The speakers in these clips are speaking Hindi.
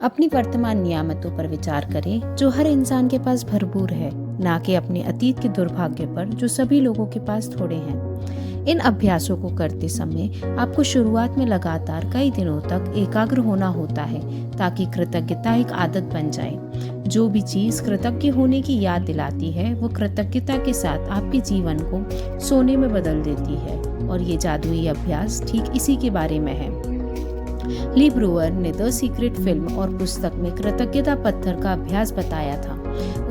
अपनी वर्तमान नियामतों पर विचार करें जो हर इंसान के पास भरपूर है, ना कि अपने अतीत के दुर्भाग्य पर जो सभी लोगों के पास थोड़े हैं। इन अभ्यासों को करते समय आपको शुरुआत में लगातार कई दिनों तक एकाग्र होना होता है ताकि कृतज्ञता एक आदत बन जाए। जो भी चीज कृतज्ञ होने की याद दिलाती है वो कृतज्ञता के साथ आपके जीवन को सोने में बदल देती है, और ये जादुई अभ्यास ठीक इसी के बारे में है। ली ब्रूअर ने द सीक्रेट फिल्म और पुस्तक में कृतज्ञता पत्थर का अभ्यास बताया था।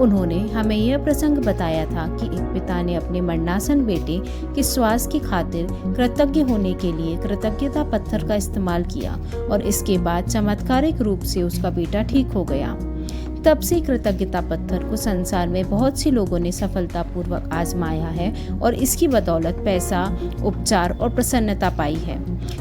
उन्होंने हमें यह प्रसंग बताया था कि एक पिता ने अपने मरणासन बेटे के स्वास्थ्य की खातिर कृतज्ञ होने के लिए कृतज्ञता पत्थर का इस्तेमाल किया, और इसके बाद चमत्कारिक रूप से उसका बेटा ठीक हो गया। तब से कृतज्ञता पत्थर को संसार में बहुत से लोगों ने सफलतापूर्वक आजमाया है और इसकी बदौलत पैसा, उपचार और प्रसन्नता पाई है।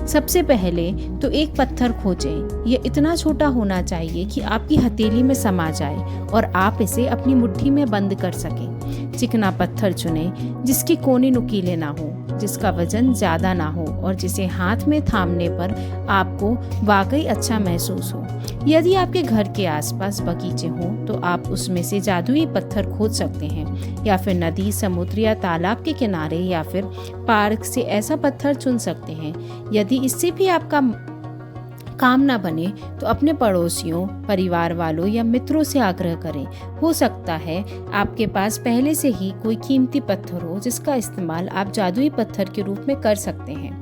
सबसे पहले तो एक पत्थर खोजें। यह इतना छोटा होना चाहिए कि आपकी हथेली में समा जाए और आप इसे अपनी मुट्ठी में बंद कर सकें। चिकना पत्थर चुनें जिसके कोने नुकीले ना हो, जिसका वजन ज्यादा ना हो और जिसे हाथ में थामने पर आपको वाकई अच्छा महसूस हो। यदि आपके घर के आसपास बगीचे हों तो आप उसमें से जादुई पत्थर खोज सकते हैं, या फिर नदी, समुद्र या तालाब के किनारे या फिर पार्क से ऐसा पत्थर चुन सकते हैं। यदि इससे भी आपका काम ना बने तो अपने पड़ोसियों, परिवार वालों या मित्रों से आग्रह करें। हो सकता है आपके पास पहले से ही कोई कीमती पत्थर हो जिसका इस्तेमाल आप जादुई पत्थर के रूप में कर सकते हैं।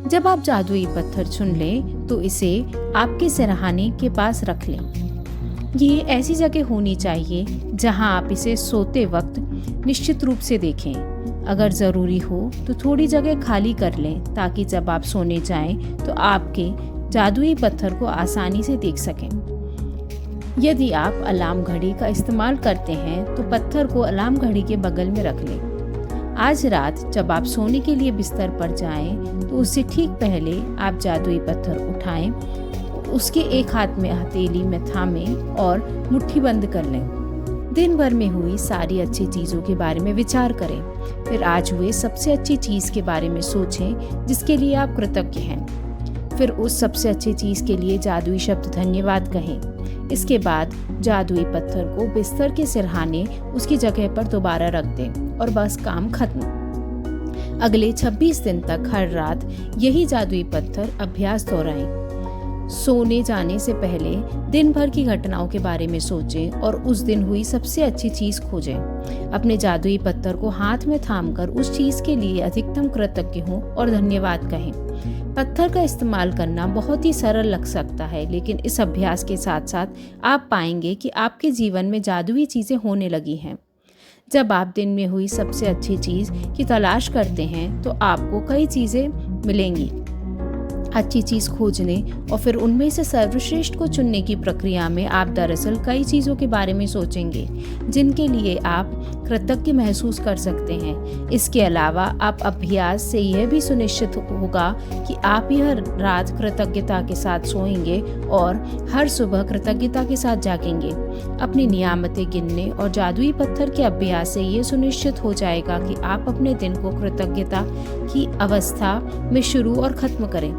जब आप जादुई पत्थर चुन लें तो इसे आपके सिरहाने के पास रख लें। ये ऐसी जगह होनी चाहिए जहां आप इसे सोते वक्त निश्चित रूप से देखें। अगर ज़रूरी हो तो थोड़ी जगह खाली कर लें ताकि जब आप सोने जाएं तो आपके जादुई पत्थर को आसानी से देख सकें। यदि आप अलार्म घड़ी का इस्तेमाल करते हैं तो पत्थर को अलार्म घड़ी के बगल में रख लें। आज रात जब आप सोने के लिए बिस्तर पर जाएं तो उससे ठीक पहले आप जादुई पत्थर उठाएं, उसके एक हाथ में हथेली में थामें और मुट्ठी बंद कर लें। दिन भर में हुई सारी अच्छी चीज़ों के बारे में विचार करें, फिर आज हुए सबसे अच्छी चीज़ के बारे में सोचें जिसके लिए आप कृतज्ञ हैं। फिर उस सबसे अच्छी चीज़ के लिए जादुई शब्द धन्यवाद कहें। इसके बाद जादुई पत्थर को बिस्तर के सिरहाने उसकी जगह पर दोबारा रख दें और बस काम खत्म। अगले 26 दिन तक हर रात यही जादुई पत्थर अभ्यास दोहराएं। सोने जाने से पहले दिन भर की घटनाओं के बारे में सोचें और उस दिन हुई सबसे अच्छी चीज़ खोजें। अपने जादुई पत्थर को हाथ में थामकर उस चीज़ के लिए अधिकतम कृतज्ञ हों और धन्यवाद कहें। पत्थर का इस्तेमाल करना बहुत ही सरल लग सकता है, लेकिन इस अभ्यास के साथ साथ आप पाएंगे कि आपके जीवन में जादुई चीज़ें होने लगी हैं। जब आप दिन में हुई सबसे अच्छी चीज़ की तलाश करते हैं तो आपको कई चीज़ें मिलेंगी। अच्छी चीज़ खोजने और फिर उनमें से सर्वश्रेष्ठ को चुनने की प्रक्रिया में आप दरअसल कई चीज़ों के बारे में सोचेंगे जिनके लिए आप कृतज्ञ महसूस कर सकते हैं। इसके अलावा आप अभ्यास से यह भी सुनिश्चित होगा कि आप यह रात कृतज्ञता के साथ सोएंगे और हर सुबह कृतज्ञता के साथ जागेंगे। अपनी नियामतें गिनने और जादुई पत्थर के अभ्यास से ये सुनिश्चित हो जाएगा कि आप अपने दिन को कृतज्ञता की अवस्था में शुरू और खत्म करें।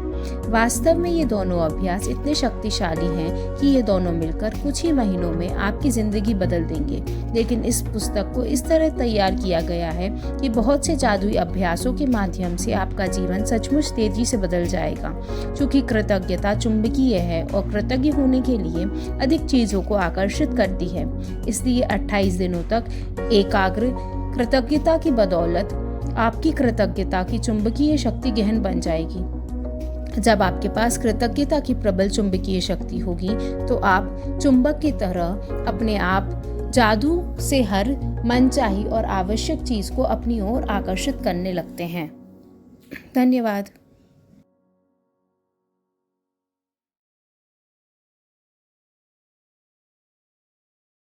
वास्तव में ये दोनों अभ्यास इतने शक्तिशाली हैं कि ये दोनों मिलकर कुछ ही महीनों में आपकी ज़िंदगी बदल देंगे। लेकिन इस पुस्तक को इस तरह तैयार किया गया है कि बहुत से जादुई अभ्यासों के माध्यम से आपका जीवन सचमुच तेजी से बदल जाएगा। क्योंकि कृतज्ञता चुंबकीय है और कृतज्ञ होने के लिए अधिक चीज़ों को आकर्षित करती है, इसलिए 28 दिनों तक एकाग्र कृतज्ञता की बदौलत आपकी कृतज्ञता की चुंबकीय शक्ति गहन बन जाएगी। जब आपके पास कृतज्ञता की प्रबल चुंबकीय शक्ति होगी तो आप चुंबक की तरह अपने आप जादू से हर मनचाही और आवश्यक चीज़ को अपनी ओर आकर्षित करने लगते हैं। धन्यवाद।